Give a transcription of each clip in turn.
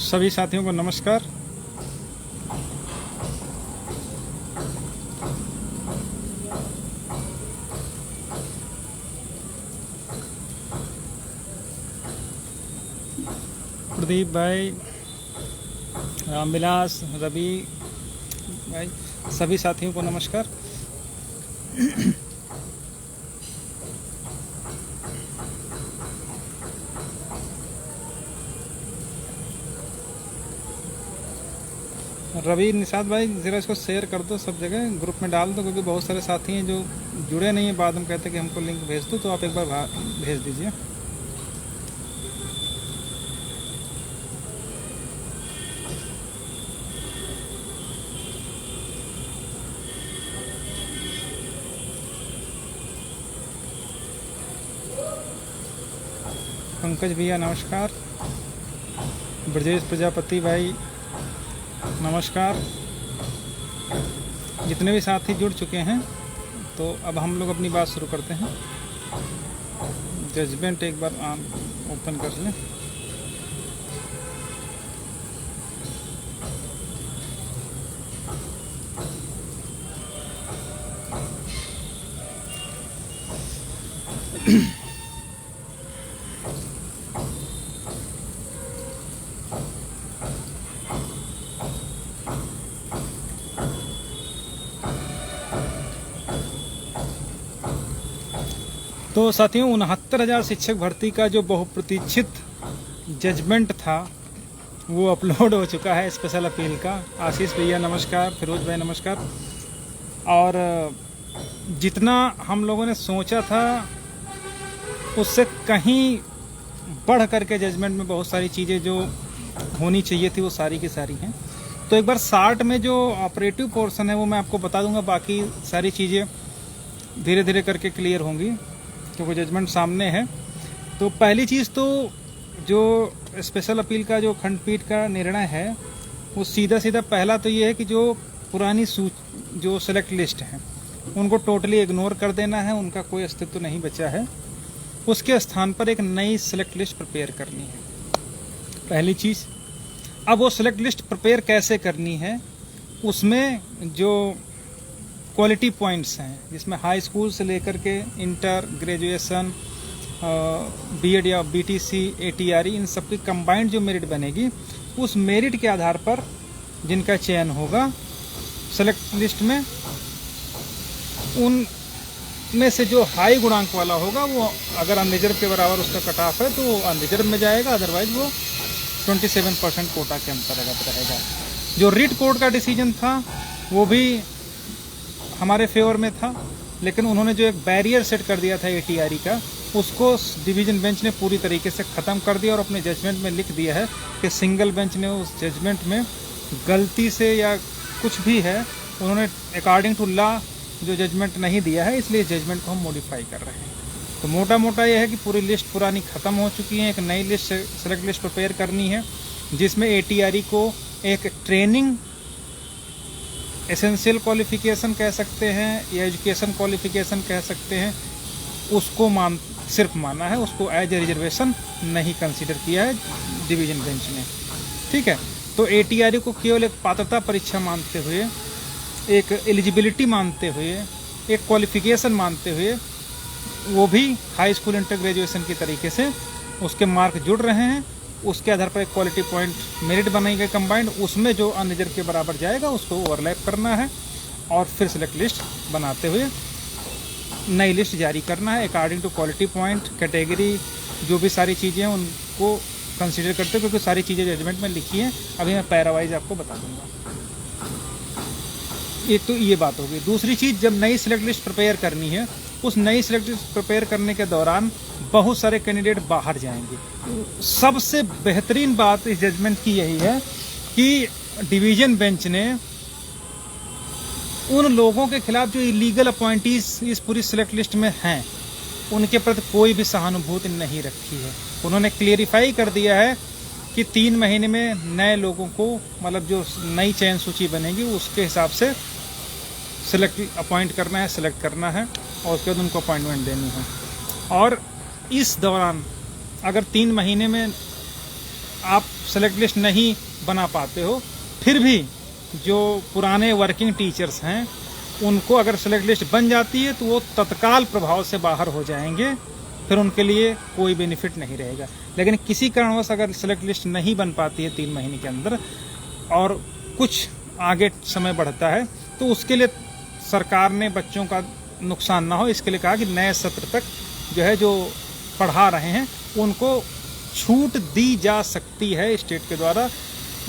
सभी साथियों को नमस्कार। प्रदीप भाई, रामविलास, रवि भाई, सभी साथियों को नमस्कार। रवि, निषाद भाई, ज़रा इसको शेयर कर दो, सब जगह ग्रुप में डाल दो, क्योंकि बहुत सारे साथी हैं जो जुड़े नहीं हैं। बाद में कहते हैं कि हमको लिंक भेज दो, तो आप एक बार भेज दीजिए। पंकज भैया नमस्कार। ब्रजेश प्रजापति भाई नमस्कार। जितने भी साथी जुड़ चुके हैं, तो अब हम लोग अपनी बात शुरू करते हैं। जजमेंट एक बार ओपन कर लें। तो साथियों, 69,000 शिक्षक भर्ती का जो बहुप्रतीक्षित जजमेंट था वो अपलोड हो चुका है, स्पेशल अपील का। आशीष भैया नमस्कार, फिरोज भाई नमस्कार। और जितना हम लोगों ने सोचा था उससे कहीं बढ़ करके जजमेंट में बहुत सारी चीज़ें जो होनी चाहिए थी वो सारी की सारी हैं। तो एक बार शार्ट में जो ऑपरेटिव पोर्शन है वो मैं आपको बता दूंगा, बाकी सारी चीज़ें धीरे धीरे करके क्लियर होंगी, क्योंकि जजमेंट सामने है। तो पहली चीज़ तो जो स्पेशल अपील का जो खंडपीठ का निर्णय है वो सीधा सीधा पहला तो ये है कि जो पुरानी जो सेलेक्ट लिस्ट है उनको टोटली इग्नोर कर देना है, उनका कोई अस्तित्व नहीं बचा है। उसके स्थान पर एक नई सेलेक्ट लिस्ट प्रिपेयर करनी है, पहली चीज़। अब वो सेलेक्ट लिस्ट प्रिपेयर कैसे करनी है, उसमें जो क्वालिटी पॉइंट्स हैं, जिसमें हाई स्कूल से लेकर के इंटर, ग्रेजुएशन, बीएड या बीटीसी, एटीआरई, इन सब की कंबाइंड जो मेरिट बनेगी, उस मेरिट के आधार पर जिनका चयन होगा सेलेक्ट लिस्ट में, उन में से जो हाई गुणांक वाला होगा वो अगर अनरिजर्व के बराबर उसका कट ऑफ है तो वो अनरिजर्व में जाएगा, अदरवाइज वो 27% कोटा के अंतर्गत रहेगा। जो रिट कोर्ट का डिसीजन था वो भी हमारे फेवर में था, लेकिन उन्होंने जो एक बैरियर सेट कर दिया था एटीआरई का, उसको डिवीजन बेंच ने पूरी तरीके से ख़त्म कर दिया और अपने जजमेंट में लिख दिया है कि सिंगल बेंच ने उस जजमेंट में गलती से या कुछ भी है, उन्होंने अकॉर्डिंग टू लॉ जो जजमेंट नहीं दिया है, इसलिए जजमेंट को हम मॉडिफाई कर रहे हैं। तो मोटा मोटा यह है कि पूरी लिस्ट पुरानी ख़त्म हो चुकी है, एक नई लिस्ट सेलेक्ट लिस्ट प्रिपेयर करनी है, जिसमें एटीआरई को एक ट्रेनिंग एसेंशियल क्वालिफिकेशन कह सकते हैं या एजुकेशन क्वालिफिकेशन कह सकते हैं, उसको सिर्फ माना है, उसको एज ए रिजर्वेशन नहीं कंसीडर किया है डिवीजन बेंच ने। ठीक है, तो एटीआरई को केवल एक पात्रता परीक्षा मानते हुए, एक एलिजिबिलिटी मानते हुए, एक क्वालिफिकेशन मानते हुए, वो भी हाई स्कूल इंटर ग्रेजुएशन के तरीके से उसके मार्क जुड़ रहे हैं। उसके आधार पर एक क्वालिटी पॉइंट मेरिट बनाई गई कंबाइंड, उसमें जो अनरिजर्व के बराबर जाएगा उसको ओवरलैप करना है और फिर सेलेक्ट लिस्ट बनाते हुए नई लिस्ट जारी करना है according to quality point, category, जो भी सारी चीज़ें हैं उनको कंसीडर करते हैं, क्योंकि सारी चीज़ें जजमेंट में लिखी हैं। अभी मैं पैरावाइज आपको बता दूंगा। एक तो ये बात होगी। दूसरी चीज़, जब नई सेलेक्ट लिस्ट प्रिपेयर करनी है, उस नई सेलेक्ट लिस्ट प्रिपेयर करने के दौरान बहुत सारे कैंडिडेट बाहर जाएंगे। सबसे बेहतरीन बात इस जजमेंट की यही है कि डिवीजन बेंच ने उन लोगों के खिलाफ जो इलीगल अपॉइंटीज इस पूरी सेलेक्ट लिस्ट में हैं, उनके प्रति कोई भी सहानुभूति नहीं रखी है। उन्होंने क्लियरिफाई कर दिया है कि 3 महीने में नए लोगों को, मतलब जो नई चयन सूची बनेगी उसके हिसाब से अपॉइंट करना है, सेलेक्ट करना है और उसके बाद उनको अपॉइंटमेंट देनी है। और इस दौरान अगर 3 महीने में आप सेलेक्ट लिस्ट नहीं बना पाते हो, फिर भी जो पुराने वर्किंग टीचर्स हैं उनको अगर सेलेक्ट लिस्ट बन जाती है तो वो तत्काल प्रभाव से बाहर हो जाएंगे, फिर उनके लिए कोई बेनिफिट नहीं रहेगा। लेकिन किसी कारणवश अगर सेलेक्ट लिस्ट नहीं बन पाती है 3 महीने के अंदर और कुछ आगे समय बढ़ता है, तो उसके लिए सरकार ने बच्चों का नुकसान ना हो इसके लिए कहा कि नए सत्र तक जो है जो पढ़ा रहे हैं उनको छूट दी जा सकती है स्टेट के द्वारा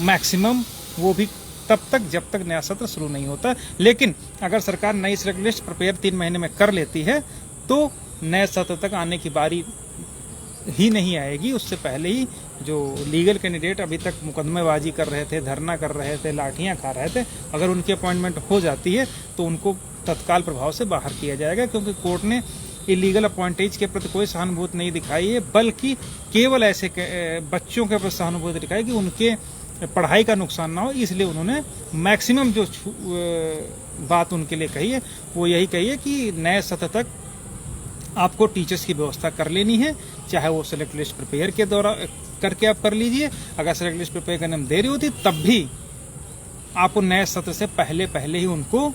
मैक्सिमम, वो भी तब तक जब तक नया सत्र शुरू नहीं होता। लेकिन अगर सरकार नई सेलेक्ट लिस्ट प्रिपेयर 3 महीने में कर लेती है तो नए सत्र तक आने की बारी ही नहीं आएगी। उससे पहले ही जो लीगल कैंडिडेट अभी तक मुकदमेबाजी कर रहे थे, धरना कर रहे थे, लाठियां खा रहे थे, अगर उनकी अपॉइंटमेंट हो जाती है तो उनको तत्काल प्रभाव से बाहर किया जाएगा, क्योंकि कोर्ट ने इलीगल अपॉइंटेज के प्रति कोई सहानुभूति नहीं दिखाई है, बल्कि केवल ऐसे बच्चों के प्रति सहानुभूति दिखाई कि उनके पढ़ाई का नुकसान ना हो, इसलिए उन्होंने मैक्सिमम जो बात उनके लिए कही है वो यही कही है कि नए सत्र तक आपको टीचर्स की व्यवस्था कर लेनी है, चाहे वो सेलेक्ट लिस्ट प्रिपेयर के दौरान करके आप कर लीजिए। अगर सेलेक्ट लिस्ट प्रिपेयर करने में देरी होती तब भी आपको नए सत्र से पहले ही उनको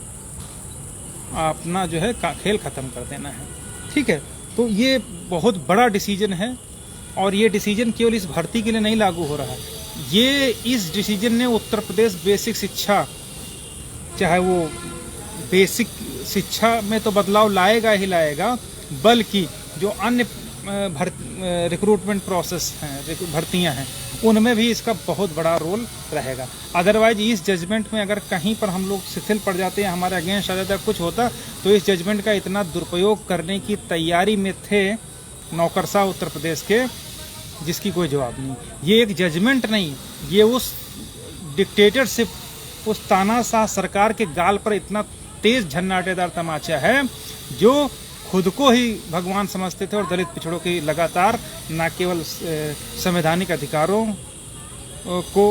अपना जो है खेल खत्म कर देना है। ठीक है, तो ये बहुत बड़ा डिसीजन है और ये डिसीजन केवल इस भर्ती के लिए नहीं लागू हो रहा है, ये इस डिसीजन ने उत्तर प्रदेश बेसिक शिक्षा, चाहे वो बेसिक शिक्षा में तो बदलाव लाएगा ही लाएगा, बल्कि जो अन्य रिक्रूटमेंट प्रोसेस हैं, भर्तियां हैं, उनमें भी इसका बहुत बड़ा रोल रहेगा। अदरवाइज इस जजमेंट में अगर कहीं पर हम लोग शिथिल पड़ जाते हैं, हमारे अगेंस्ट आ जाता है, कुछ होता, तो इस जजमेंट का इतना दुरुपयोग करने की तैयारी में थे नौकरशाह उत्तर प्रदेश के, जिसकी कोई जवाब नहीं। ये एक जजमेंट नहीं, ये उस डिक्टेटरशिप, उस तानाशाह सरकार के गाल पर इतना तेज झन्नाटेदार तमाचा है जो खुद को ही भगवान समझते थे और दलित पिछड़ों की लगातार न केवल संवैधानिक अधिकारों को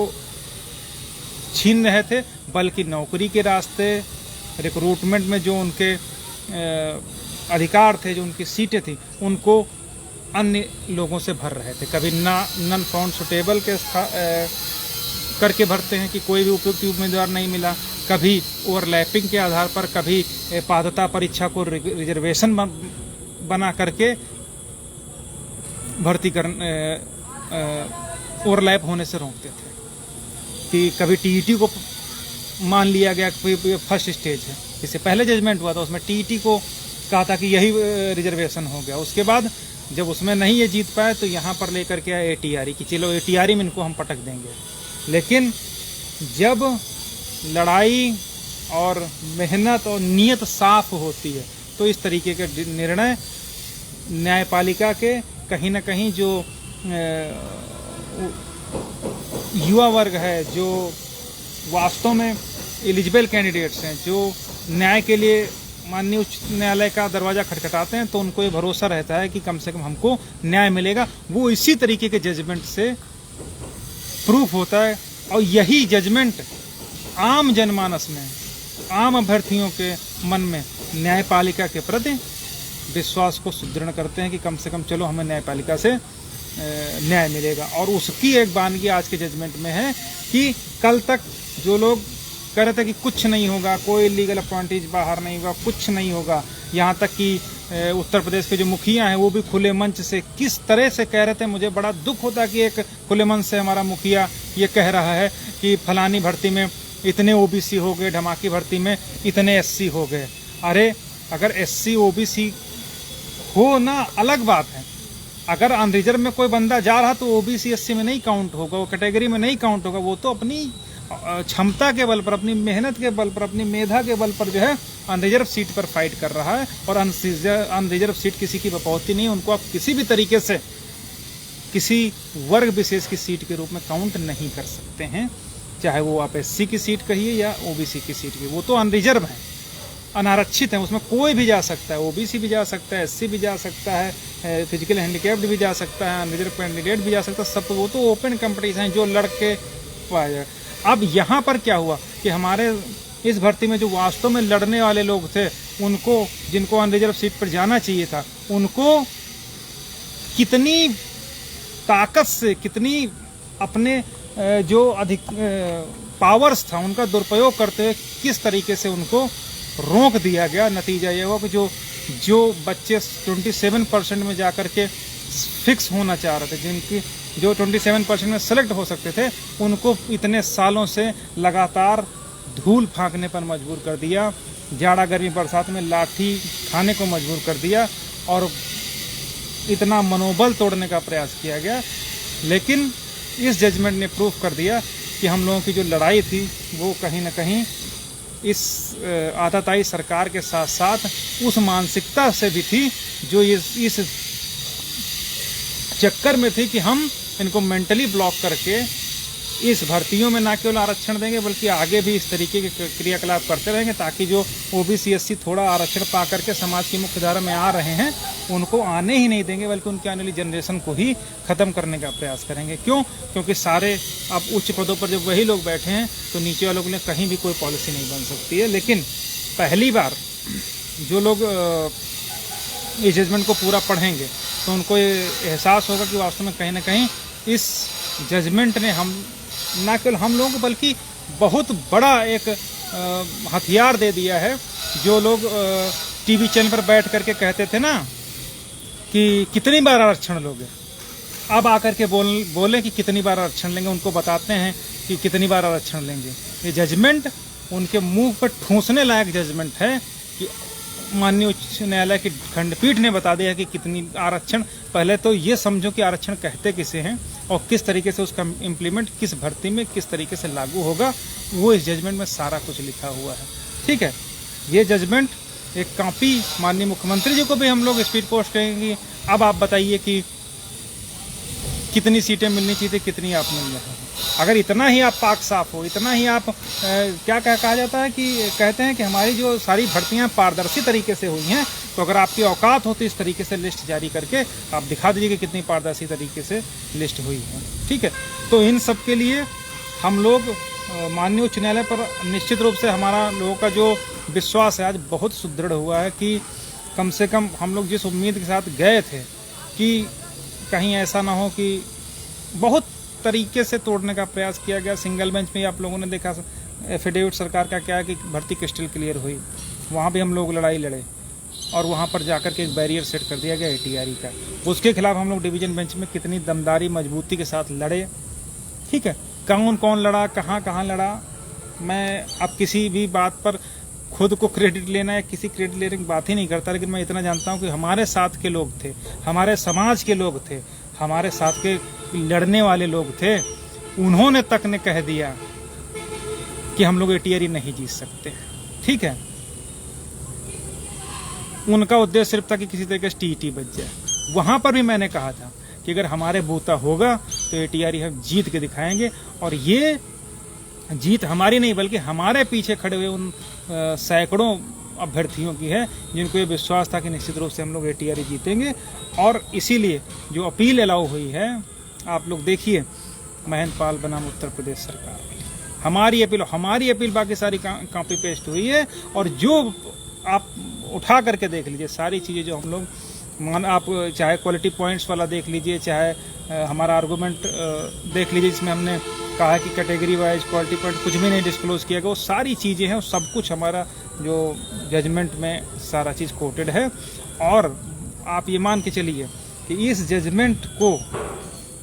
छीन रहे थे, बल्कि नौकरी के रास्ते, रिक्रूटमेंट में जो उनके अधिकार थे, जो उनकी सीटें थी, उनको अन्य लोगों से भर रहे थे। कभी नन फाउंड सुटेबल के करके भरते हैं कि कोई भी उपयुक्त उम्मीदवार नहीं मिला, कभी ओवरलैपिंग के आधार पर, कभी पात्रता परीक्षा को रिजर्वेशन बना करके भर्ती कर ओवरलैप होने से रोकते थे। कि कभी टीईटी को मान लिया गया कि फर्स्ट स्टेज है, इससे पहले जजमेंट हुआ था उसमें टीईटी को कहा था कि यही रिजर्वेशन हो गया। उसके बाद जब उसमें नहीं ये जीत पाए तो यहाँ पर लेकर के आए एटीआरई की, चलो एटीआरई में इनको हम पटक देंगे। लेकिन जब लड़ाई और मेहनत और नीयत साफ होती है तो इस तरीके के निर्णय न्यायपालिका के कहीं ना कहीं जो युवा वर्ग है, जो वास्तव में एलिजिबल कैंडिडेट्स हैं, जो न्याय के लिए माननीय उच्च न्यायालय का दरवाजा खटखटाते हैं, तो उनको ये भरोसा रहता है कि कम से कम हमको न्याय मिलेगा। वो इसी तरीके के जजमेंट से प्रूफ होता है और यही जजमेंट आम जनमानस में, आम अभ्यर्थियों के मन में न्यायपालिका के प्रति विश्वास को सुदृढ़ करते हैं कि कम से कम चलो हमें न्यायपालिका से न्याय मिलेगा। और उसकी एक बानगी आज के जजमेंट में है कि कल तक जो लोग कह रहे थे कि कुछ नहीं होगा, कोई लीगल अपॉइंटेज बाहर नहीं होगा, कुछ नहीं होगा, यहाँ तक कि उत्तर प्रदेश के जो मुखिया हैं वो भी खुले मंच से किस तरह से कह रहे थे। मुझे बड़ा दुख होता कि एक खुले मंच से हमारा मुखिया ये कह रहा है कि फलानी भर्ती में इतने ओबीसी हो गए, ढमाकी भर्ती में इतने एससी हो गए। अरे अगर एससी ओबीसी हो ना अलग बात है, अगर अनरिजर्व में कोई बंदा जा रहा तो ओबीसी एससी में नहीं काउंट होगा, वो कैटेगरी में नहीं काउंट होगा। वो तो अपनी क्षमता के बल पर, अपनी मेहनत के बल पर, अपनी मेधा के बल पर जो है अनरिजर्व सीट पर फाइट कर रहा है। और अनरिजर्व सीट किसी की बपौती नहीं, उनको आप किसी भी तरीके से किसी वर्ग विशेष की सीट के रूप में काउंट नहीं कर सकते हैं, चाहे वो आप एससी की सीट कहिए या ओबीसी की सीट की। वो तो अनरिजर्व है, अनारक्षित है, उसमें कोई भी जा सकता है, ओबीसी भी जा सकता है, एससी भी जा सकता है, फिजिकल हैंडीकैप्ड भी जा सकता है, अनरिजर्व कैंडिडेट भी जा सकता है, सब। तो वो तो ओपन कंपटीशन है, जो लड़के पाए। अब यहाँ पर क्या हुआ कि हमारे इस भर्ती में जो वास्तव में लड़ने वाले लोग थे, उनको, जिनको अनरिजर्व सीट पर जाना चाहिए था, उनको कितनी ताकत से, कितनी अपने जो अधिक पावर्स था उनका दुरुपयोग करते हुए किस तरीके से उनको रोक दिया गया। नतीजा ये हुआ कि जो बच्चे 27% में जाकर के फिक्स होना चाह रहे थे, जिनकी जो 27% में सेलेक्ट हो सकते थे, उनको इतने सालों से लगातार धूल फांकने पर मजबूर कर दिया, जाड़ा गर्मी बरसात में लाठी खाने को मजबूर कर दिया और इतना मनोबल तोड़ने का प्रयास किया गया। लेकिन इस जजमेंट ने प्रूफ कर दिया कि हम लोगों की जो लड़ाई थी वो कहीं ना कहीं इस आताताई सरकार के साथ साथ उस मानसिकता से भी थी जो इस चक्कर में थी कि हम इनको मेंटली ब्लॉक करके इस भर्तियों में ना केवल आरक्षण देंगे बल्कि आगे भी इस तरीके के क्रियाकलाप करते रहेंगे ताकि जो ओबीसी एससी थोड़ा आरक्षण पा करके समाज की मुख्य धारा में आ रहे हैं उनको आने ही नहीं देंगे, बल्कि उनकी आने वाली जनरेशन को ही खत्म करने का प्रयास करेंगे। क्यों? क्योंकि सारे अब उच्च पदों पर जब वही लोग बैठे हैं तो नीचे वालों के लिए कहीं भी कोई पॉलिसी नहीं बन सकती है। लेकिन पहली बार जो लोग इस जजमेंट को पूरा पढ़ेंगे तो उनको ये एहसास होगा कि वास्तव में कहीं ना कहीं इस जजमेंट ने हम ना केवल हम लोगों को बल्कि बहुत बड़ा एक हथियार दे दिया है। जो लोग टीवी चैनल पर बैठ करके कहते थे ना कि कितनी बार आरक्षण लोगे, अब आकर के बोले कि कितनी बार आरक्षण लेंगे, उनको बताते हैं कि कितनी बार आरक्षण लेंगे। ये जजमेंट उनके मुंह पर ठूंसने लायक जजमेंट है कि माननीय उच्च न्यायालय की खंडपीठ ने बता दिया कि कितनी आरक्षण। पहले तो ये समझो कि आरक्षण कहते किसे हैं और किस तरीके से उसका इम्प्लीमेंट किस भर्ती में किस तरीके से लागू होगा, वो इस जजमेंट में सारा कुछ लिखा हुआ है। ठीक है, ये जजमेंट एक कॉपी माननीय मुख्यमंत्री जी को भी हम लोग स्पीड पोस्ट करेंगे। अब आप बताइए कि कितनी सीटें मिलनी चाहिए, कितनी आप मिल रहे हैं। अगर इतना ही आप पाक साफ हो, इतना ही आप क्या कहा जाता है कि कहते हैं कि हमारी जो सारी भर्तियां पारदर्शी तरीके से हुई हैं, तो अगर आपकी औकात हो तो इस तरीके से लिस्ट जारी करके आप दिखा दीजिए कि कितनी पारदर्शी तरीके से लिस्ट हुई है। ठीक है, तो इन सब के लिए हम लोग माननीय उच्च न्यायालय पर निश्चित रूप से हमारा लोगों का जो विश्वास है आज बहुत सुदृढ़ हुआ है कि कम से कम हम लोग जिस उम्मीद के साथ गए थे कि कहीं ऐसा ना हो कि बहुत तरीके से तोड़ने का प्रयास किया गया। सिंगल बेंच में आप लोगों ने देखा एफिडेविट सरकार का क्या है कि भर्ती क्रिस्टल क्लियर हुई, वहाँ भी हम लोग लड़ाई लड़े और वहाँ पर जाकर के एक बैरियर सेट कर दिया गया एटीआरई का। उसके खिलाफ हम लोग डिवीजन बेंच में कितनी दमदारी मजबूती के साथ लड़े। ठीक है, कौन कौन लड़ा, कहाँ कहाँ लड़ा, मैं अब किसी भी बात पर खुद को क्रेडिट लेना या किसी क्रेडिट लेने की बात ही नहीं करता, लेकिन मैं इतना जानता हूँ कि हमारे साथ के लोग थे, हमारे समाज के लोग थे, हमारे साथ के लड़ने वाले लोग थे, उन्होंने तक ने कह दिया कि हम लोग एटीआरई नहीं जीत सकते। ठीक है, उनका उद्देश्य सिर्फ था कि किसी तरीके से टीटी बच जाए। वहां पर भी मैंने कहा था कि अगर हमारे बूता होगा तो एटीआरई हम जीत के दिखाएंगे, और ये जीत हमारी नहीं बल्कि हमारे पीछे खड़े हुए उन सैकड़ों अभ्यर्थियों की है जिनको ये विश्वास था कि निश्चित रूप से हम लोग एटीआरई जीतेंगे। और इसीलिए जो अपील अलाउ हुई है, आप लोग देखिए, महेंद्र पाल बनाम उत्तर प्रदेश सरकार, हमारी अपील बाकी सारी कॉपी पेस्ट हुई है। और जो आप उठा करके देख लीजिए सारी चीज़ें जो हम लोग आप चाहे क्वालिटी पॉइंट्स वाला देख लीजिए, चाहे हमारा आर्गूमेंट देख लीजिए जिसमें हमने कहा कि कैटेगरी वाइज क्वालिटी पॉइंट कुछ भी नहीं डिस्क्लोज किया गया, वो सारी चीज़ें हैं, सब कुछ हमारा जो जजमेंट में सारा चीज़ कोटेड है। और आप ये मान के चलिए कि इस जजमेंट को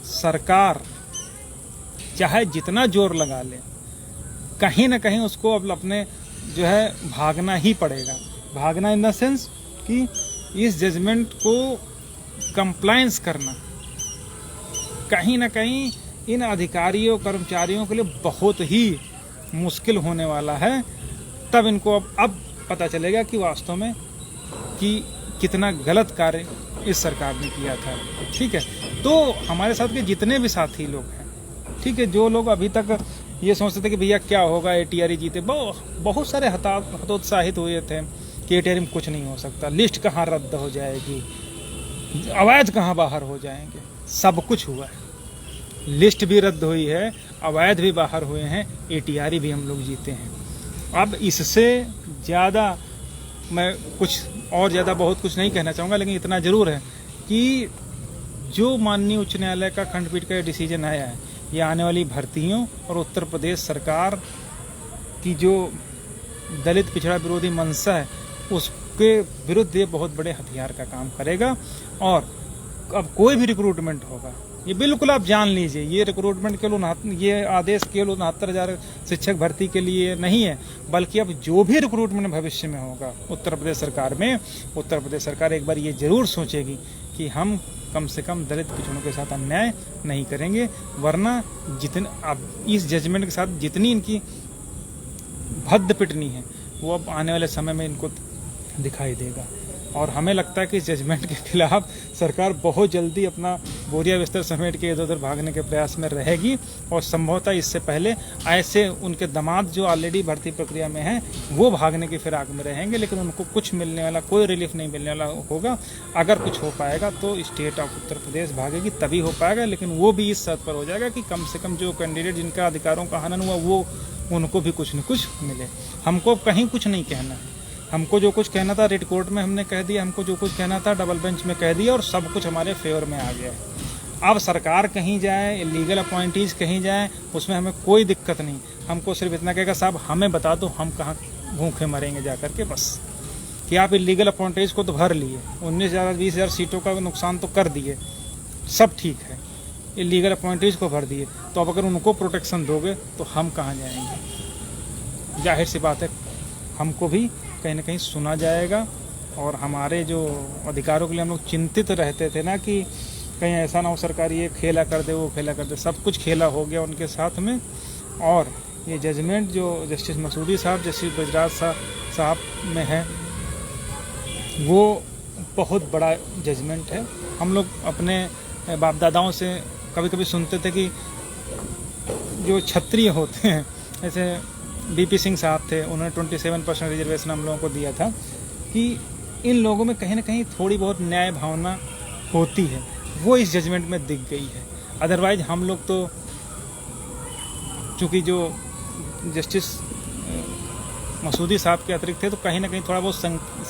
सरकार चाहे जितना जोर लगा ले, कहीं ना कहीं उसको अब अपने जो है भागना ही पड़ेगा। भागना इन द सेंस कि इस जजमेंट को कंप्लायंस करना कहीं ना कहीं इन अधिकारियों कर्मचारियों के लिए बहुत ही मुश्किल होने वाला है। तब इनको अब पता चलेगा कि वास्तव में कि कितना गलत कार्य इस सरकार ने किया था। ठीक है, तो हमारे साथ के जितने भी साथी लोग हैं, ठीक है, जो लोग अभी तक ये सोचते थे कि भैया क्या होगा एटीआरई जीते, बहुत सारे हतोत्साहित हुए थे कि एटीआरई में कुछ नहीं हो सकता, लिस्ट कहाँ रद्द हो जाएगी, अवैध कहाँ बाहर हो जाएंगे। सब कुछ हुआ है, लिस्ट भी रद्द हुई है, अवैध भी बाहर हुए हैं, एटीआरई भी हम लोग जीते हैं। अब इससे ज़्यादा मैं कुछ और ज़्यादा बहुत कुछ नहीं कहना चाहूँगा, लेकिन इतना ज़रूर है कि जो माननीय उच्च न्यायालय का खंडपीठ का डिसीजन आया है, ये आने वाली भर्तियों और उत्तर प्रदेश सरकार की जो दलित पिछड़ा विरोधी मंशा है उसके विरुद्ध ये बहुत बड़े हथियार का काम करेगा। और अब कोई भी रिक्रूटमेंट होगा, ये बिल्कुल आप जान लीजिए, ये रिक्रूटमेंट केवल ये आदेश केवल 69,000 शिक्षक भर्ती के लिए नहीं है, बल्कि अब जो भी रिक्रूटमेंट भविष्य में होगा उत्तर प्रदेश सरकार में, उत्तर प्रदेश सरकार एक बार ये जरूर सोचेगी कि हम कम से कम दलित पिछड़ों के साथ अन्याय नहीं करेंगे, वरना अब इस जजमेंट के साथ जितनी इनकी भद्द पिटनी है वो अब आने वाले समय में इनको दिखाई देगा। और हमें लगता है कि इस जजमेंट के खिलाफ सरकार बहुत जल्दी अपना बोरिया बिस्तर समेट के इधर उधर भागने के प्रयास में रहेगी, और संभवतः इससे पहले ऐसे उनके दामाद जो ऑलरेडी भर्ती प्रक्रिया में हैं वो भागने की फिराक में रहेंगे, लेकिन उनको कुछ मिलने वाला, कोई रिलीफ नहीं मिलने वाला होगा। अगर कुछ हो पाएगा तो स्टेट ऑफ उत्तर प्रदेश भागेगी, तभी हो पाएगा, लेकिन वो भी इस शर्त पर हो जाएगा कि कम से कम जो कैंडिडेट जिनका अधिकारों का हनन हुआ वो उनको भी कुछ न कुछ मिले। हमको कहीं कुछ नहीं कहना है, हमको जो कुछ कहना था रिट कोर्ट में हमने कह दिया, हमको जो कुछ कहना था डबल बेंच में कह दिया, और सब कुछ हमारे फेवर में आ गया है। अब सरकार कहीं जाए, लीगल अपॉइंटीज कहीं जाए, उसमें हमें कोई दिक्कत नहीं। हमको सिर्फ इतना कहेगा साहब हमें बता दो हम कहाँ भूखे मरेंगे जा करके, बस कि आप इलीगल अपॉइंटीज को तो भर लिए, 19,000 20,000 सीटों का नुकसान तो कर दिए, सब ठीक है, इलीगल अपॉइंटीज को भर दिए, तो अब अगर उनको प्रोटेक्शन दोगे तो हम कहाँ जाएंगे। जाहिर सी बात है हमको भी कहीं ना कहीं सुना जाएगा, और हमारे जो अधिकारों के लिए हम लोग चिंतित रहते थे ना कि कहीं ऐसा ना हो सरकार ये खेला कर दे वो खेला कर दे, सब कुछ खेला हो गया उनके साथ में। और ये जजमेंट जो जस्टिस मसूदी साहब, जस्टिस बजराज साहब में है वो बहुत बड़ा जजमेंट है। हम लोग अपने बाप दादाओं से कभी कभी सुनते थे कि जो क्षत्रिय होते हैं, ऐसे बीपी सिंह साहब थे, उन्होंने 27% रिजर्वेशन हम लोगों को दिया था, कि इन लोगों में कहीं ना कहीं थोड़ी बहुत न्याय भावना होती है, वो इस जजमेंट में दिख गई है। अदरवाइज हम लोग तो चूँकि जो जस्टिस मसूदी साहब के अतिरिक्त थे तो कहीं ना कहीं थोड़ा बहुत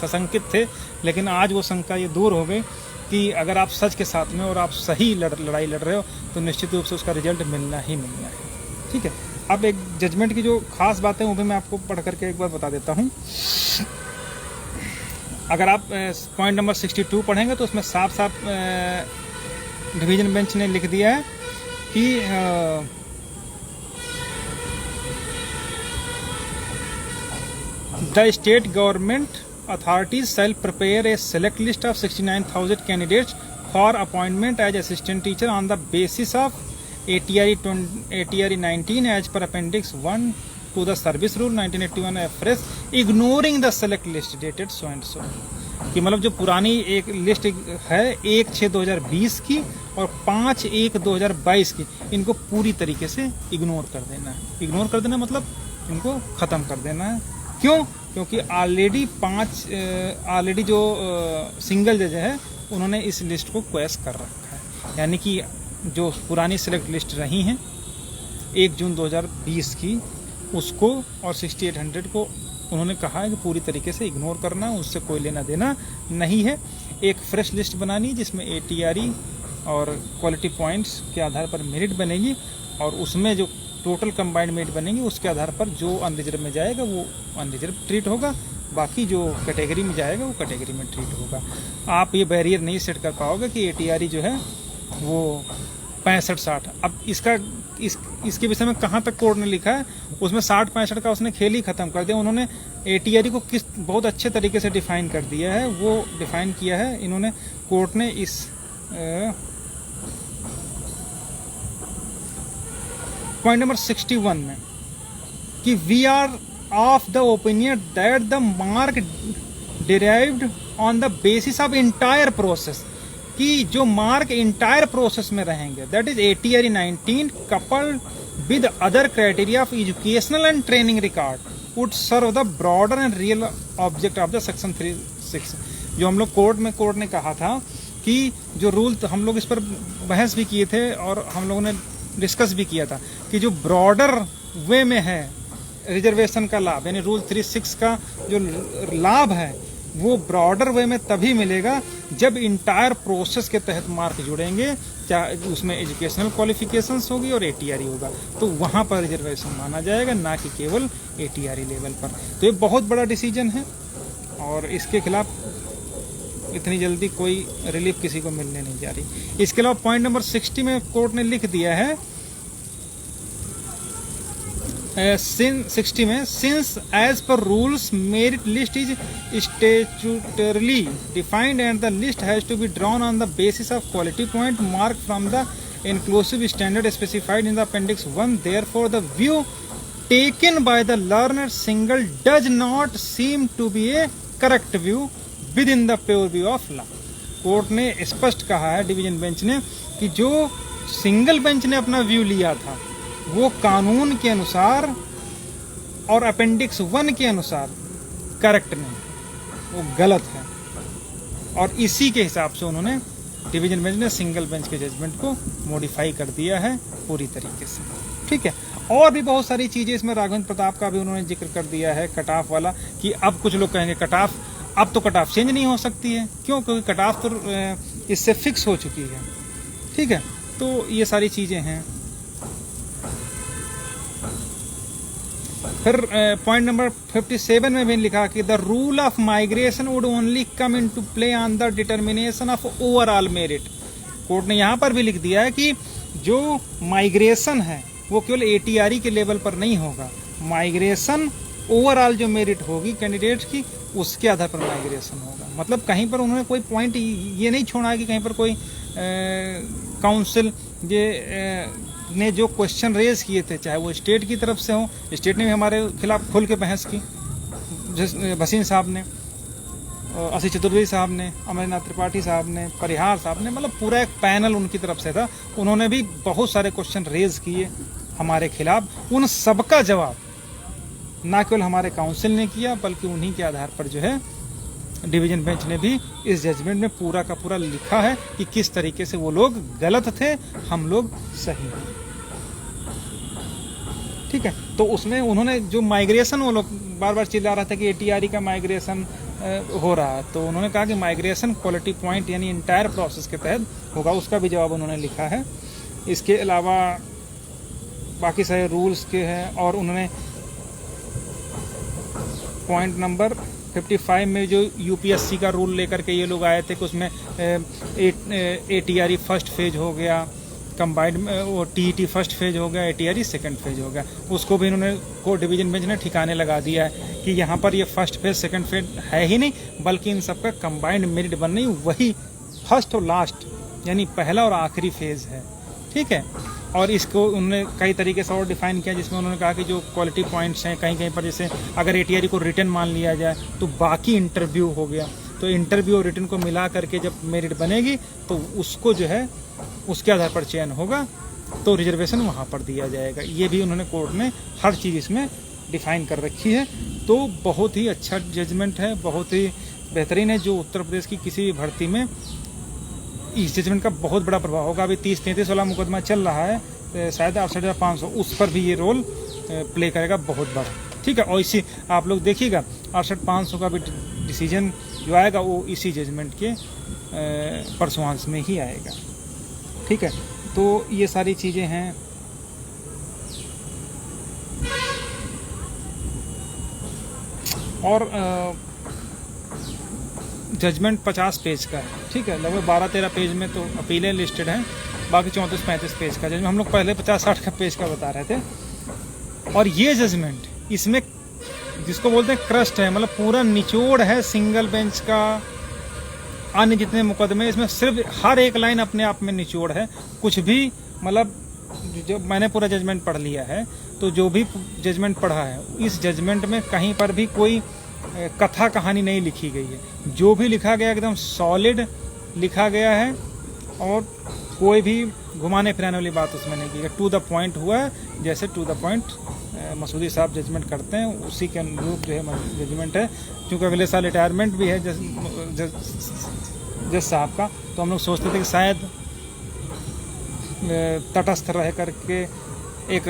सशंकित थे, लेकिन आज वो शंका ये दूर हो गई कि अगर आप सच के साथ में और आप सही लड़ाई लड़ रहे हो तो निश्चित रूप से उसका रिजल्ट मिलना ही मिलना है। ठीक है, अब एक जजमेंट की जो खास बातें वो भी मैं आपको पढ़ करके एक बार बता देता हूँ। अगर आप पॉइंट नंबर 62 पढ़ेंगे तो उसमें साफ साफ डिवीजन बेंच ने लिख दिया है कि the state government authorities shall prepare a select list of 69,000 candidates for appointment as assistant teacher on the basis of ATRE 19 as per appendix 1 to the service rule 1981 FRS, ignoring the select list dated so and so। कि मतलब जो पुरानी एक list है 1/6/2020 की और 5/1/2022 की, इनको पूरी तरीके से इग्नोर कर देना है। इग्नोर कर देना मतलब इनको ख़त्म कर देना है। क्यों? क्योंकि ऑलरेडी जो सिंगल जज है उन्होंने इस लिस्ट को क्वेश कर रखा है, यानी कि जो पुरानी सिलेक्ट लिस्ट रही हैं 1 जून 2020 की उसको और 6800 को उन्होंने कहा है कि पूरी तरीके से इग्नोर करना है, उससे कोई लेना देना नहीं है। एक फ्रेश लिस्ट बनानी जिसमें ATRE और क्वालिटी पॉइंट्स के आधार पर मेरिट बनेगी, और उसमें जो टोटल कंबाइंड मेरिट बनेगी उसके आधार पर जो अनरिजर्व में जाएगा वो अनरिजर्व ट्रीट होगा, बाकी जो कैटेगरी में जाएगा वो कैटेगरी में ट्रीट होगा। आप ये बैरियर नहीं सेट कर पाओगे कि ATRE जो है वो 65-60। अब इसके विषय में कहाँ तक कोर्ट ने लिखा है, उसमें 60-65 का उसने खेल ही खत्म कर दिया। उन्होंने ATRE को किस बहुत अच्छे तरीके से डिफाइन कर दिया है, वो डिफाइन किया है इन्होंने, कोर्ट ने इस पॉइंट नंबर 61 में कि we are of the opinion that the mark derived on the basis of entire process, कि जो मार्क इंटायर प्रोसेस में रहेंगे that is ATRE 19 coupled with other criteria of educational and training record would serve the broader and real object of the section 36। जो हम लोग court ने कहा था कि जो रूल, हम लोग इस पर बहस भी किए थे और हम लोगों ने डिस्कस भी किया था कि जो ब्रॉडर वे में है रिजर्वेशन का लाभ, यानी रूल 36 का जो लाभ है वो ब्रॉडर वे में तभी मिलेगा जब इंटायर प्रोसेस के तहत मार्क जुड़ेंगे, उसमें एजुकेशनल क्वालिफिकेशंस होगी और ATRE होगा, तो वहाँ पर रिजर्वेशन माना जाएगा, ना कि केवल ATRE लेवल पर। तो ये बहुत बड़ा डिसीजन है और इसके खिलाफ इतनी जल्दी कोई रिलीफ किसी को मिलने नहीं जा रही। इसके अलावा पॉइंट नंबर 60 में कोर्ट ने लिख दिया है 60 में, since as per rules merit list is statutorily defined and the list has to be drawn on the basis of quality point mark from the inclusive standard specified in the appendix 1, therefore the view taken by the learned single does not seem to be a correct view within the pure view of law. Court ने स्पष्ट कहा है, division bench ने, कि जो single bench ने अपना view लिया था वो कानून के अनुसार और अपेंडिक्स 1 के अनुसार करेक्ट नहीं, वो गलत है। और इसी के हिसाब से उन्होंने, डिवीजन बेंच ने सिंगल बेंच के जजमेंट को मॉडिफाई कर दिया है पूरी तरीके से। ठीक है, और भी बहुत सारी चीजें इसमें राघवेंद्र प्रताप का भी उन्होंने जिक्र कर दिया है, कट ऑफ वाला, कि अब कुछ लोग कहेंगे कट ऑफ, अब तो कट ऑफ चेंज नहीं हो सकती है, क्यों? क्योंकि कट ऑफ तो इससे फिक्स हो चुकी है। ठीक है, तो ये सारी चीजें हैं। फिर पॉइंट नंबर 57 में भी लिखा कि the rule of migration would only come into play on the determination of overall merit. Court ने यहाँ पर भी लिख दिया है कि जो माइग्रेशन है वो केवल ATRE के लेवल पर नहीं होगा, माइग्रेशन ओवरऑल जो मेरिट होगी कैंडिडेट की, उसके आधार पर माइग्रेशन होगा। मतलब कहीं पर उन्होंने कोई पॉइंट ये नहीं छोड़ा कि कहीं पर कोई काउंसिल ने जो क्वेश्चन रेज किए थे, चाहे वो स्टेट की तरफ से हो, स्टेट ने भी हमारे खिलाफ खुल के बहस की, भसीन साहब ने, असी चतुर्वेदी साहब ने, अमरनाथ त्रिपाठी साहब ने, परिहार साहब ने, मतलब पूरा एक पैनल उनकी तरफ से था। उन्होंने भी बहुत सारे क्वेश्चन रेज किए हमारे खिलाफ। उन सबका जवाब ना केवल हमारे काउंसिल ने किया, बल्कि उन्हीं के आधार पर जो है डिवीजन बेंच ने भी इस जजमेंट में पूरा का पूरा लिखा है कि किस तरीके से वो लोग गलत थे, हम लोग सही हैं। ठीक है, तो उसमें उन्होंने जो माइग्रेशन, वो लोग बार बार चिल्ला रहा था कि ATRE का माइग्रेशन हो रहा है, तो उन्होंने कहा कि माइग्रेशन क्वालिटी पॉइंट यानी इंटायर प्रोसेस के तहत होगा, उसका भी जवाब उन्होंने लिखा है। इसके अलावा बाकी सारे रूल्स के हैं, और उन्होंने पॉइंट नंबर 55 में जो UPSC का रूल लेकर के ये लोग आए थे कि उसमें ATRE फर्स्ट फेज हो गया, कंबाइंड वो TET फर्स्ट फेज हो गया, ATRE सेकंड फेज हो गया, उसको भी इन्होंने को डिवीजन बेंच ने ठिकाने लगा दिया है कि यहाँ पर ये फर्स्ट फेज सेकंड फेज है ही नहीं, बल्कि इन सबका कंबाइंड मेरिट बन नहीं, वही फर्स्ट और लास्ट यानी पहला और आखिरी फेज है। ठीक है, और इसको उन्होंने कई तरीके से और डिफाइन किया, जिसमें उन्होंने कहा कि जो क्वालिटी पॉइंट्स हैं, कहीं कहीं पर जैसे अगर ATRE को रिटर्न मान लिया जाए तो बाकी इंटरव्यू हो गया, तो इंटरव्यू और रिटर्न को मिला करके जब मेरिट बनेगी तो उसको जो है उसके आधार पर चयन होगा, तो रिजर्वेशन वहाँ पर दिया जाएगा। ये भी उन्होंने कोर्ट ने हर चीज़ इसमें डिफाइन कर रखी है। तो बहुत ही अच्छा जजमेंट है, बहुत ही बेहतरीन है, जो उत्तर प्रदेश की किसी भी भर्ती में इस जजमेंट का बहुत बड़ा प्रभाव होगा। अभी 30-33 वाला मुकदमा चल रहा है, शायद 68,500, उस पर भी ये रोल प्ले करेगा बहुत बड़ा। ठीक है, और इसी आप लोग देखिएगा 68,500 का भी डिसीजन जो आएगा वो इसी जजमेंट के परसुआंस में ही आएगा। ठीक है, तो ये सारी चीज़ें हैं। और जजमेंट 50 पेज का है। ठीक है, लगभग 12-13 पेज में तो अपीलें लिस्टेड हैं, बाकी 34-35 पेज का जजमेंट। हम लोग पहले 50-60 का पेज का बता रहे थे। और ये जजमेंट, इसमें जिसको बोलते हैं क्रस्ट है, मतलब पूरा निचोड़ है सिंगल बेंच का। अन्य जितने मुकदमे, इसमें सिर्फ हर एक लाइन अपने आप में निचोड़ है। कुछ भी मतलब जो मैंने पूरा जजमेंट पढ़ लिया है, तो जो भी जजमेंट पढ़ा है, इस जजमेंट में कहीं पर भी कोई कथा कहानी नहीं लिखी गई है। जो भी लिखा गया एकदम सॉलिड लिखा गया है, और कोई भी घुमाने फिराने वाली बात उसमें नहीं की है। टू द पॉइंट हुआ है, जैसे टू द पॉइंट मसूदी साहब जजमेंट करते हैं उसी के अनुरूप जो है जजमेंट है। क्योंकि अगले साल रिटायरमेंट भी है जज साहब का, तो हम लोग सोचते थे कि शायद तटस्थ रह करके एक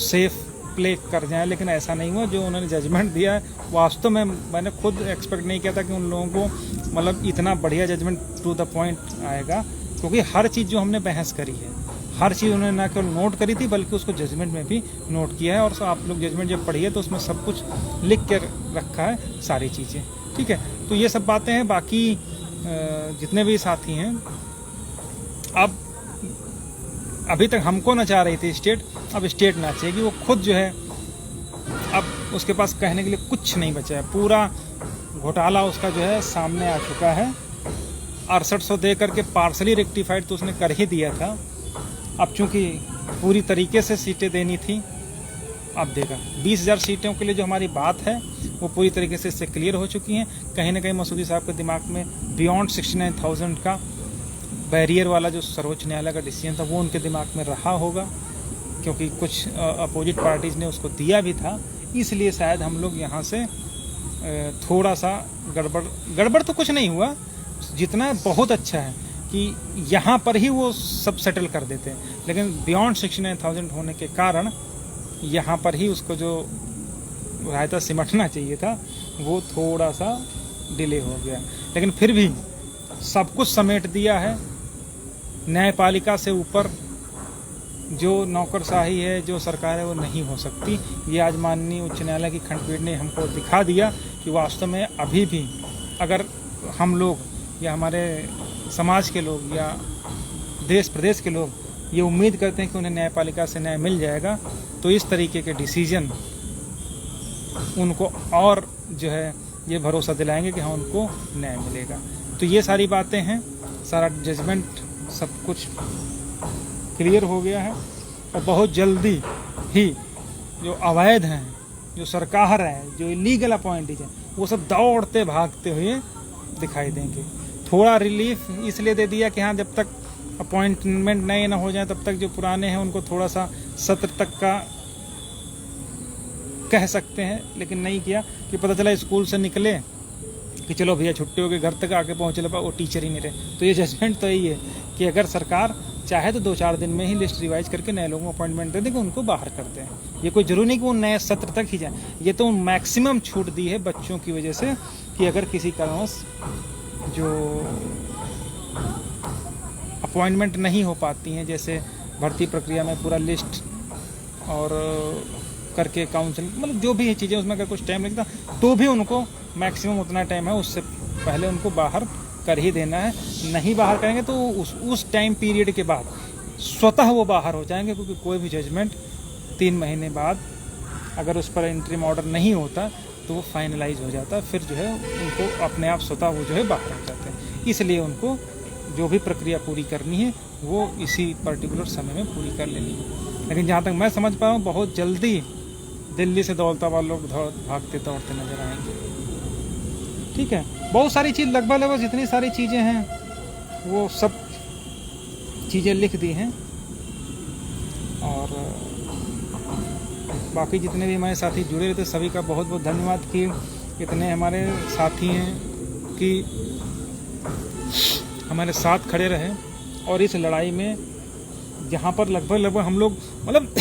सेफ प्ले कर जाए, लेकिन ऐसा नहीं हुआ। जो उन्होंने जजमेंट दिया है, वास्तव में मैंने खुद एक्सपेक्ट नहीं किया था कि उन लोगों को मतलब इतना बढ़िया जजमेंट टू द पॉइंट आएगा। क्योंकि हर चीज़ जो हमने बहस करी है, हर चीज़ उन्होंने ना केवल नोट करी थी बल्कि उसको जजमेंट में भी नोट किया है। और आप लोग जजमेंट जब पढ़िए तो उसमें सब कुछ लिख कर रखा है, सारी चीज़ें, ठीक है। तो ये सब बातें हैं। बाकी जितने भी साथी हैं, अब अभी तक हमको नचा रही थी स्टेट, अब स्टेट नाचेगी। वो खुद जो है अब उसके पास कहने के लिए कुछ नहीं बचा है, पूरा घोटाला उसका जो है सामने आ चुका है। 6800 दे करके पार्सली रेक्टिफाइड तो उसने कर ही दिया था। अब चूंकि पूरी तरीके से सीटें देनी थी, अब देगा 20,000 सीटों के लिए जो हमारी बात है वो पूरी तरीके से इससे क्लियर हो चुकी हैं। कहीं ना कहीं मसूदी साहब के दिमाग में बियॉन्ड 69,000 का बैरियर वाला जो सर्वोच्च न्यायालय का डिसीजन था वो उनके दिमाग में रहा होगा, क्योंकि कुछ अपोजिट पार्टीज ने उसको दिया भी था। इसलिए शायद हम लोग यहाँ से थोड़ा सा गड़बड़ तो कुछ नहीं हुआ, जितना बहुत अच्छा है कि यहाँ पर ही वो सब सेटल कर देते हैं। लेकिन बियॉन्ड 69,000 होने के कारण यहाँ पर ही उसको जो रायता सिमटना चाहिए था वो थोड़ा सा डिले हो गया। लेकिन फिर भी सब कुछ समेट दिया है। न्यायपालिका से ऊपर जो नौकरशाही है, जो सरकार है, वो नहीं हो सकती। ये आज माननीय उच्च न्यायालय की खंडपीठ ने हमको दिखा दिया कि वास्तव में अभी भी अगर हम लोग या हमारे समाज के लोग या देश प्रदेश के लोग ये उम्मीद करते हैं कि उन्हें न्यायपालिका से न्याय मिल जाएगा, तो इस तरीके के डिसीजन उनको और जो है ये भरोसा दिलाएंगे कि हाँ उनको न्याय मिलेगा। तो ये सारी बातें हैं, सारा जजमेंट सब कुछ क्लियर हो गया है। और बहुत जल्दी ही जो अवैध हैं, जो सरकार है, जो इलीगल अपॉइंटीज हैं, वो सब दौड़ते भागते हुए दिखाई देंगे। थोड़ा रिलीफ इसलिए दे दिया कि हाँ जब तक अपॉइंटमेंट नए ना हो जाए तब तक जो पुराने हैं उनको थोड़ा सा सत्र तक का कह सकते हैं, लेकिन नहीं किया कि पता चला स्कूल से निकले कि चलो भैया छुट्टी हो गई, घर तक आके पहुँचे वो टीचर ही नहीं रहे। तो ये जजमेंट तो यही है कि अगर सरकार चाहे तो 2-4 दिन में ही लिस्ट रिवाइज करके नए लोगों को अपॉइंटमेंट दे देंगे, उनको बाहर करते हैं। ये कोई जरूरी नहीं कि वो नए सत्र तक ही जाए। ये तो मैक्सिमम छूट दी है बच्चों की वजह से कि अगर किसी कारणवश जो अपॉइंटमेंट नहीं हो पाती हैं, जैसे भर्ती प्रक्रिया में पूरा लिस्ट और करके काउंसलिंग, मतलब जो भी है चीज़ें, उसमें अगर कुछ टाइम लगता तो भी उनको मैक्सिमम उतना टाइम है उससे पहले उनको बाहर कर ही देना है। नहीं बाहर करेंगे तो उस टाइम पीरियड के बाद स्वतः वो बाहर हो जाएंगे, क्योंकि कोई भी जजमेंट 3 महीने बाद अगर उस पर इंटरिम ऑर्डर नहीं होता तो वो फाइनलाइज हो जाता है। फिर जो है उनको अपने आप स्वतः वो जो है बाहर हो जाते हैं। इसलिए उनको जो भी प्रक्रिया पूरी करनी है वो इसी पर्टिकुलर समय में पूरी कर लेनी है। लेकिन जहाँ तक मैं समझ पाया हूँ बहुत जल्दी दिल्ली से दौलताबाद लोग भागते दौड़ते नजर आएंगे। ठीक है, बहुत सारी चीज़ लगभग जितनी सारी चीज़ें हैं वो सब चीज़ें लिख दी हैं। और बाकी जितने भी हमारे साथी जुड़े रहते सभी का बहुत बहुत धन्यवाद कि इतने हमारे साथी हैं कि हमारे साथ खड़े रहे। और इस लड़ाई में जहाँ पर लगभग हम लोग मतलब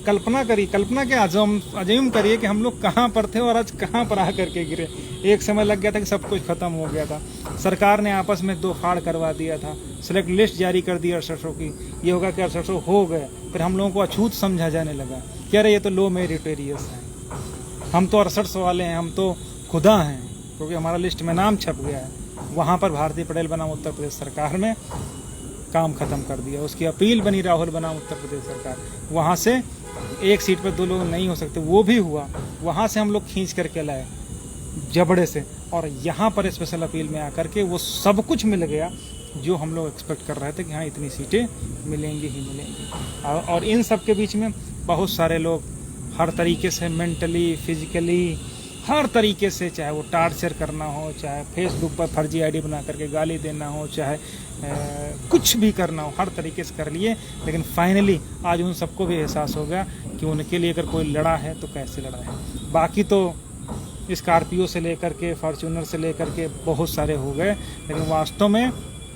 कल्पना के अजूम करिए कि हम लोग कहाँ पर थे और आज कहाँ पर आ करके गिरे। एक समय लग गया था कि सब कुछ खत्म हो गया था, सरकार ने आपस में 2 फाड़ करवा दिया था, सिलेक्ट लिस्ट जारी कर दी 6800 की, ये होगा कि 6800 हो गए। फिर हम लोगों को अछूत समझा जाने लगा कि अरे ये तो लो मेरिटोरियस है, हम तो 6800 वाले हैं, हम तो खुदा हैं, क्योंकि हमारा लिस्ट में नाम छप गया है। वहाँ पर भारती पटेल बनाम उत्तर प्रदेश सरकार में काम खत्म कर दिया। उसकी अपील बनी राहुल बनाम उत्तर प्रदेश सरकार, वहाँ से 1 सीट पर 2 लोग नहीं हो सकते, वो भी हुआ। वहाँ से हम लोग खींच करके लाए जबड़े से, और यहाँ पर स्पेशल अपील में आकर के वो सब कुछ मिल गया जो हम लोग एक्सपेक्ट कर रहे थे कि हाँ इतनी सीटें मिलेंगी ही मिलेंगी। और इन सब के बीच में बहुत सारे लोग हर तरीके से मेंटली, फिजिकली, हर तरीके से, चाहे वो टार्चर करना हो, चाहे फेसबुक पर फर्जी आईडी बना करके गाली देना हो, चाहे कुछ भी करना हो, हर तरीके से कर लिए। लेकिन फाइनली आज उन सबको भी एहसास हो गया कि उनके लिए अगर कोई लड़ा है तो कैसे लड़ा है। बाकी तो स्कॉर्पियो से लेकर के, फॉर्च्यूनर से लेकर के बहुत सारे हो गए। लेकिन वास्तव में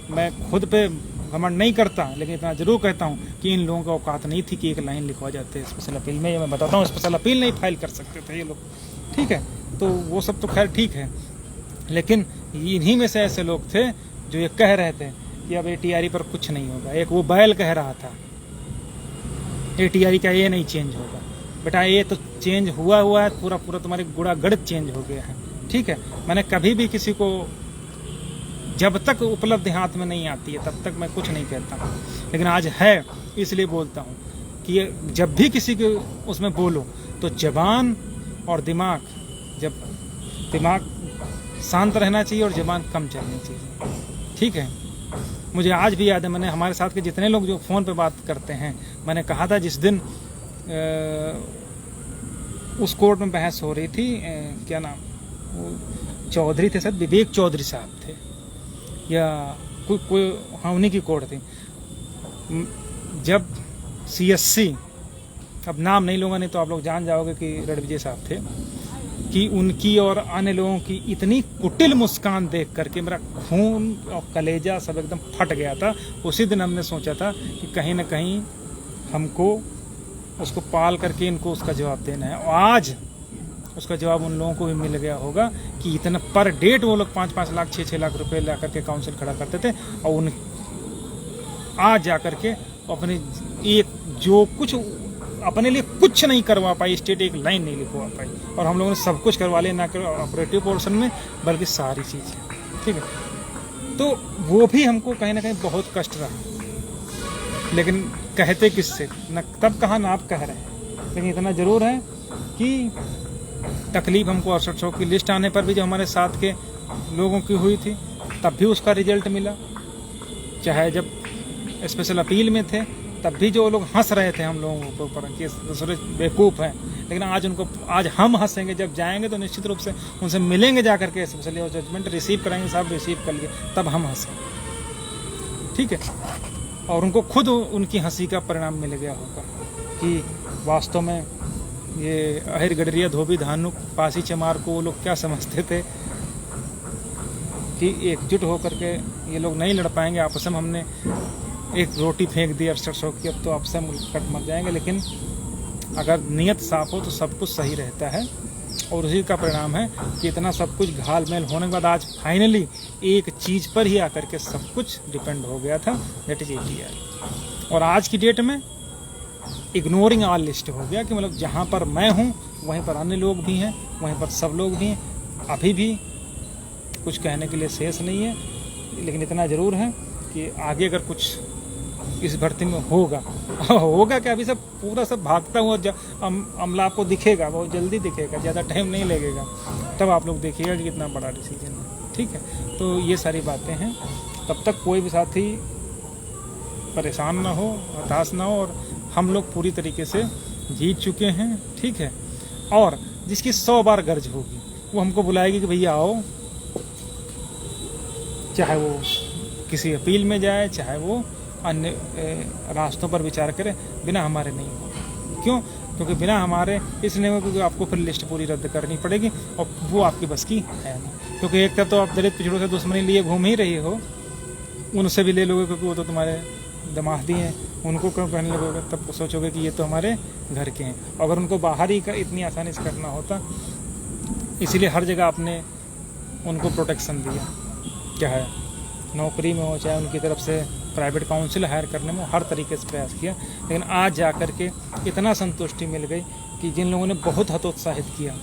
मैं खुद पे घमंड नहीं करता, लेकिन इतना जरूर कहता हूँ कि इन लोगों का औकात नहीं थी कि एक लाइन लिखवा जाते स्पेशल अपील में। ये मैं बताता हूँ, स्पेशल अपील नहीं फाइल कर सकते थे ये लोग। ठीक है, तो वो सब तो खैर ठीक है, लेकिन इन्हीं में से ऐसे लोग थे जो ये कह रहे थे कि अब ATRE पर कुछ नहीं होगा। एक वो बैल कह रहा था ATRE का ये नहीं चेंज होगा, बेटा ये तो चेंज हुआ है, पूरा पूरा तुम्हारे गुड़ा गढ़ चेंज हो गया है। ठीक है, मैंने कभी भी किसी को, जब तक उपलब्धि हाथ में नहीं आती है तब तक मैं कुछ नहीं कहता, लेकिन आज है इसलिए बोलता हूँ कि जब भी किसी के उसमें बोलो तो जबान और दिमाग, जब दिमाग शांत रहना चाहिए और जबान कम चलनी चाहिए। ठीक है, मुझे आज भी याद है, मैंने हमारे साथ के जितने लोग जो फ़ोन पे बात करते हैं, मैंने कहा था जिस दिन उस कोर्ट में बहस हो रही थी, क्या नाम, वो चौधरी थे, सर विवेक चौधरी साहब थे या कोई हाँ उन्हीं की कोर्ट थी। जब CSC, अब नाम नहीं लूँगा नहीं तो आप लोग जान जाओगे कि रणविजय साहब थे, कि उनकी और अन्य लोगों की इतनी कुटिल मुस्कान देख करके मेरा खून और कलेजा सब एकदम फट गया था। उसी दिन हमने सोचा था कि कहीं ना कहीं हमको उसको पाल करके इनको उसका जवाब देना है, और आज उसका जवाब उन लोगों को भी मिल गया होगा कि इतना पर डेट वो लोग 5-5 लाख 6-6 लाख रुपए ला करके काउंसिल खड़ा करते थे, और उन आज जा करके अपने एक जो कुछ अपने लिए कुछ नहीं करवा पाई, स्टेट एक लाइन नहीं लिखवा पाई, और हम लोगों ने सब कुछ करवा लिया, ना केवल ऑपरेटिव पोर्शन में बल्कि सारी चीज़ें। ठीक है, तो वो भी हमको कहीं ना कहीं बहुत कष्ट रहा, लेकिन कहते किससे, न तब कहा ना आप कह रहे हैं, लेकिन इतना ज़रूर है कि तकलीफ हमको 6800 की लिस्ट आने पर भी जो हमारे साथ के लोगों की हुई थी तब भी उसका रिजल्ट मिला, चाहे जब स्पेशल अपील में थे तब भी जो लोग हंस रहे थे हम लोगों के ऊपर कि दूसरे बेवकूफ़ हैं, लेकिन आज हम हंसेंगे, जब जाएंगे तो निश्चित रूप से उनसे मिलेंगे जा करके स्पेशली और जजमेंट रिसीव कराएंगे, साहब रिसीव कर लिए, तब हम हंसेंगे। ठीक है, और उनको खुद उनकी हंसी का परिणाम मिल गया होगा कि वास्तव में ये अहिर गडरिया धोबी धानुक पासी चमार को वो लोग क्या समझते थे कि एकजुट होकर के ये लोग नहीं लड़ पाएंगे आपस में। हमने एक रोटी फेंक दी 6800 की, अब तो आपस में कट मर जाएंगे, लेकिन अगर नीयत साफ हो तो सब कुछ सही रहता है, और उसी का परिणाम है कि इतना सब कुछ घाल मेल होने के बाद आज फाइनली एक चीज़ पर ही आकर के सब कुछ डिपेंड हो गया था, दैट इज ATRE। और आज की डेट में इग्नोरिंग ऑल लिस्ट हो गया कि मतलब जहाँ पर मैं हूँ वहीं पर अन्य लोग भी हैं, वहीं पर सब लोग भी हैं। अभी भी कुछ कहने के लिए शेष नहीं है, लेकिन इतना ज़रूर है कि आगे अगर कुछ इस भर्ती में होगा क्या, अभी सब पूरा सब भागता हुआ अमला आपको दिखेगा, बहुत जल्दी दिखेगा, ज़्यादा टाइम नहीं लगेगा, तब आप लोग देखिएगा कि कितना बड़ा डिसीजन है। ठीक है, तो ये सारी बातें हैं, तब तक कोई भी साथी परेशान ना हो, हताश ना हो, और हम लोग पूरी तरीके से जीत चुके हैं। ठीक है, और जिसकी 100 बार गर्ज होगी वो हमको बुलाएगी कि भैया आओ, चाहे वो किसी अपील में जाए, चाहे वो अन्य रास्तों पर विचार करें, बिना हमारे नहीं होगा। क्यों? क्योंकि बिना हमारे इसलिए होगा क्योंकि आपको फिर लिस्ट पूरी रद्द करनी पड़ेगी, और वो आपकी बस की है नहीं। क्योंकि एक तरफ तो आप दलित पिछड़ों से दुश्मनी लिए घूम ही रही हो, उनसे भी ले लोगे क्योंकि वो तो तुम्हारे दमादी हैं, उनको क्यों कहने लगोगे, तब सोचोगे कि ये तो हमारे घर के हैं। अगर उनको बाहर ही इतनी आसानी से करना होता, इसीलिए हर जगह आपने उनको प्रोटेक्शन दिया, क्या है नौकरी में हो, चाहे उनकी तरफ से प्राइवेट काउंसिल हायर करने में, हर तरीके से प्रयास किया। लेकिन आज जा कर के इतना संतुष्टि मिल गई कि जिन लोगों ने बहुत हतोत्साहित किया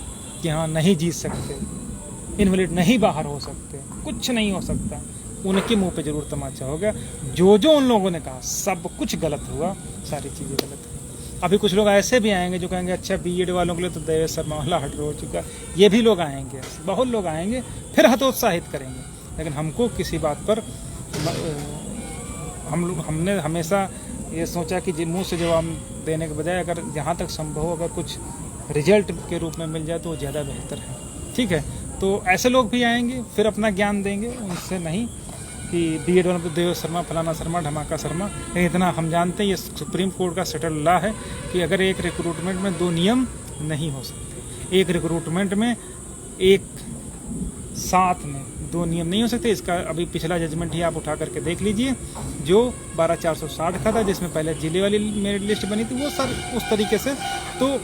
कि हाँ नहीं जीत सकते, इनवैलिड नहीं बाहर हो सकते, कुछ नहीं हो सकता, उनके मुंह पे जरूर तमाचा हो गया। जो उन लोगों ने कहा सब कुछ गलत हुआ, सारी चीज़ें गलत हुई। अभी कुछ लोग ऐसे भी आएंगे जो कहेंगे अच्छा BED वालों के लिए तो देवेश शर्मा वाला हट हो चुका, ये भी लोग आएंगे, बहुत लोग आएंगे, फिर हतोत्साहित करेंगे। लेकिन हमको किसी बात पर हमने हमेशा ये सोचा कि मुंह से जवाब देने के बजाय अगर जहाँ तक संभव हो अगर कुछ रिजल्ट के रूप में मिल जाए तो वो ज़्यादा बेहतर है। ठीक है, तो ऐसे लोग भी आएंगे, फिर अपना ज्ञान देंगे, उनसे नहीं कि BED वालों को देवेश शर्मा, फलाना शर्मा, ढमाका शर्मा। लेकिन इतना हम जानते हैं ये सुप्रीम कोर्ट का सेटल लॉ है कि अगर एक रिक्रूटमेंट में 2 नियम नहीं हो सकते, एक रिक्रूटमेंट में एक साथ में 2 नियम नहीं हो सकते। इसका अभी पिछला जजमेंट ही आप उठा करके देख लीजिए, जो 12460 का था, जिसमें पहले जिले वाली मेरिट लिस्ट बनी थी, वो सर उस तरीके से तो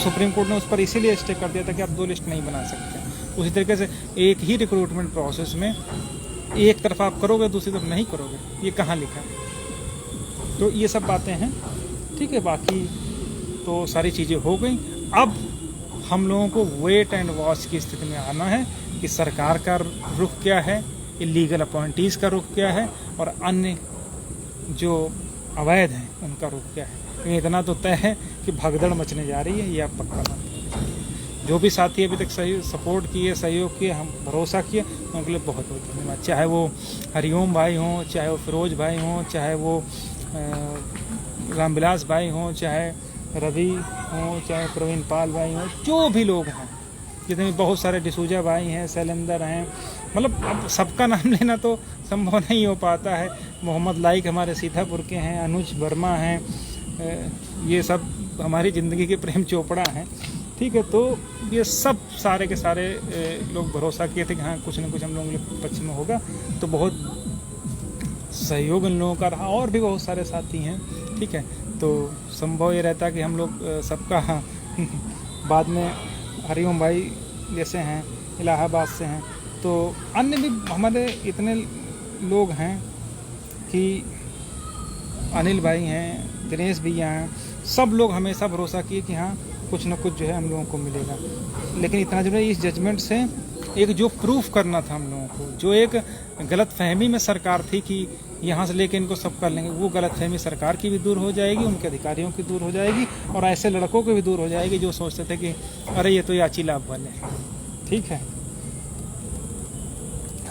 सुप्रीम कोर्ट ने उस पर इसीलिए स्टे कर दिया था कि आप 2 लिस्ट नहीं बना सकते। उसी तरीके से एक ही रिक्रूटमेंट प्रोसेस में एक तरफ आप करोगे दूसरी तरफ नहीं करोगे, ये कहाँ लिखा है? तो ये सब बातें हैं, ठीक है। बाकी तो सारी चीज़ें हो गई। अब हम लोगों को वेट एंड वॉच की स्थिति में आना है कि सरकार का रुख क्या है, इलीगल अपॉइंटीज़ का रुख क्या है, और अन्य जो अवैध हैं उनका रुख क्या है। इतना तो तय है कि भगदड़ मचने जा रही है, ये आप पक्का मान लीजिए। जो भी साथी अभी तक सही सपोर्ट किए, सहयोग किए, हम भरोसा किए, उनके लिए बहुत बहुत धन्यवाद। चाहे वो हरिओम भाई हों, चाहे वो फिरोज भाई हों, चाहे वो रामविलास भाई हों, चाहे रवि हों, चाहे प्रवीण पाल भाई हों, जो भी लोग हैं, जितने भी बहुत सारे डिसूजा भाई हैं, शैलेंदर हैं, मतलब अब सबका नाम लेना तो संभव नहीं हो पाता है। मोहम्मद लाइक हमारे सीतापुर के हैं, अनुज वर्मा हैं, ये सब हमारी ज़िंदगी के प्रेम चोपड़ा हैं, ठीक है। तो ये सब सारे के सारे लोग भरोसा किए थे कि हाँ कुछ न कुछ हम लोगों के पक्ष में होगा, तो बहुत सहयोग इन लोगों का रहा। और भी बहुत सारे साथी हैं, ठीक है। तो संभव ये रहता कि हम लोग सबका बाद में हरिओम भाई जैसे हैं, इलाहाबाद से हैं, तो अन्य भी हमारे इतने लोग हैं कि अनिल भाई हैं, दिनेश भैया हैं, सब लोग हमेशा भरोसा किए कि हाँ कुछ न कुछ जो है हम लोगों को मिलेगा। लेकिन इतना जरूरी इस जजमेंट से एक जो प्रूफ करना था हम लोगों को, जो एक गलत फहमी में सरकार थी कि यहाँ से लेके इनको सब कर लेंगे, वो गलत फहमी सरकार की भी दूर हो जाएगी, उनके अधिकारियों की दूर हो जाएगी, और ऐसे लड़कों की भी दूर हो जाएगी जो सोचते थे कि अरे ये तो याची लाभ वाले हैं, ठीक है।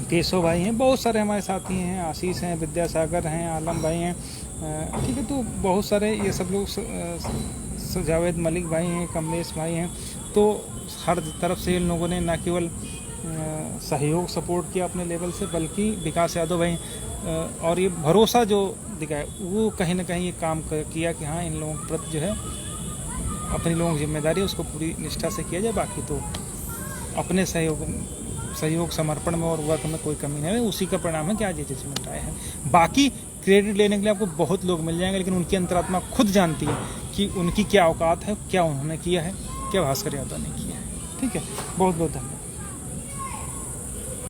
केशव भाई हैं, बहुत सारे हमारे साथी हैं, आशीष हैं, विद्यासागर हैं, आलम भाई हैं, ठीक है। तो बहुत सारे ये सब लोग, जावेद मलिक भाई हैं, कमलेश भाई हैं, तो हर तरफ से इन लोगों ने न केवल सहयोग सपोर्ट किया अपने लेवल से, बल्कि विकास यादव भाई और ये भरोसा जो दिखाया, वो कहीं ना कहीं ये काम किया कि हाँ इन लोगों के प्रति जो है अपनी लोगों की जिम्मेदारी है उसको पूरी निष्ठा से किया जाए। बाकी तो अपने सहयोग समर्पण में और वर्क में कोई कमी नहीं है, उसी का परिणाम है कि आज ये जजमेंट आए हैं। बाकी क्रेडिट लेने के लिए आपको बहुत लोग मिल जाएंगे, लेकिन उनकी अंतरात्मा खुद जानती है कि उनकी क्या औकात है, क्या उन्होंने किया है, क्या भास्कर यादव ने किया है, ठीक है। बहुत बहुत धन्यवाद।